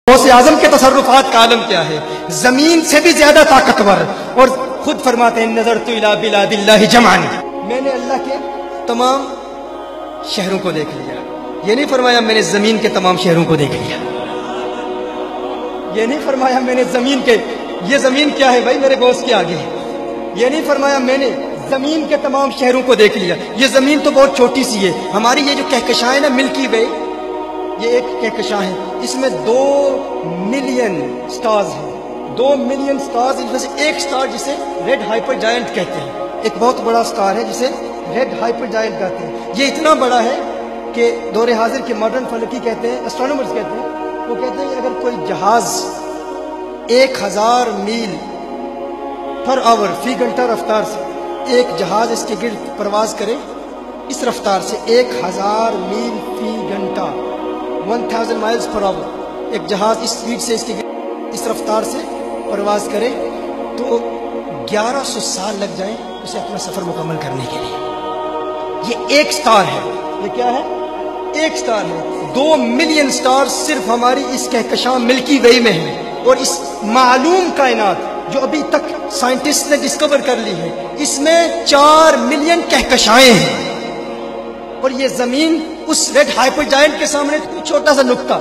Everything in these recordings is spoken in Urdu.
غوث اعظم کے تصرفات کا عالم کیا ہے؟ زمین سے بھی زیادہ طاقتور، اور خود فرماتے ہیں نظرت الی بلاد اللہ جمعا، میں نے اللہ کے تمام شہروں کو دیکھ لیا۔ یہ نہیں فرمایا میں نے زمین کے تمام شہروں کو دیکھ لیا، یہ نہیں فرمایا میں نے زمین کے، یہ زمین کیا ہے بھائی میرے غوث کے آگے، یہ نہیں فرمایا میں نے زمین کے تمام شہروں کو دیکھ لیا۔ یہ زمین تو بہت چھوٹی سی ہے، ہماری یہ جو کہکشاں ہے نا ملکی وے، یہ ایک کہکشاں ہے، اس میں 2 ملین سٹارز ہیں، 2 ملین سٹارز، ان میں سے ایک سٹار جسے ریڈ ہائپر جائنٹ کہتے ہیں، ایک بہت بڑا سٹار ہے جسے ریڈ ہائپر جائنٹ کہتے ہیں۔ یہ اتنا بڑا ہے کہ دور حاضر کے ماڈرن فلکی کہتے ہیں، اسٹرانومرز کہتے ہیں، وہ کہتے ہیں کہ اگر کوئی جہاز 1000 میل پر آور فی گھنٹہ رفتار سے ایک جہاز اس کے گرد پرواز کرے، اس رفتار سے 1000 میل فی گھنٹہ 1000 مائلز پر آور، ایک جہاز اس سپیڈ سے اس رفتار سے پرواز کرے تو 1100 سال لگ جائیں اسے اپنا سفر مکمل کرنے کے لیے۔ یہ ایک سٹار ہے، یہ کیا ہے؟ ایک سٹار ہے۔ 2 ملین سٹار صرف ہماری اس کہکشاں ملکی وے میں ہیں، اور اس معلوم کائنات جو ابھی تک سائنٹسٹ نے ڈسکور کر لی ہے، اس میں 4 ملین کہکشائیں ہیں، اور یہ زمین اس ریڈ ہائپر جائنٹ کے سامنے چھوٹا سا نقطہ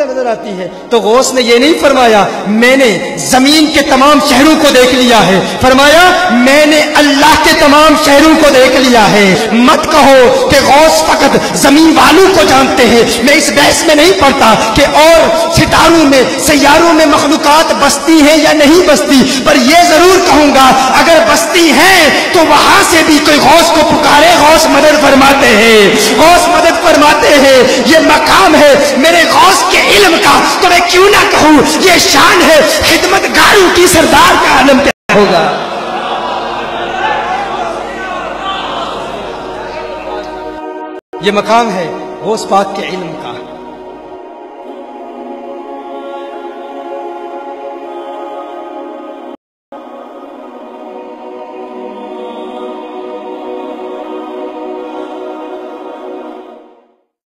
نظر آتی ہے۔ تو غوث نے یہ نہیں فرمایا میں نے زمین کے تمام شہروں کو دیکھ لیا ہے، فرمایا میں نے اللہ کے تمام شہروں کو دیکھ لیا ہے۔ مت کہو کہ غوث فقط زمین والوں کو جانتے ہیں، میں اس بحث میں نہیں پڑتا کہ اور ستاروں میں سیاروں میں مخلوقات بستی ہیں یا نہیں بستی، پر یہ ضرور کہوں گا اگر بستی ہیں تو وہاں سے بھی کوئی غوث کو پکارے، غوث مدد فرماتے ہیں، غوث مدد فرماتے ہیں۔ یہ مقام ہے میرے غوث کے علم کا، تو میں کیوں نہ کہوں یہ شان ہے خدمت گاروں کی، سردار کا عالم کیا ہوگا۔ یہ مقام ہے غوث پاک کے علم کا۔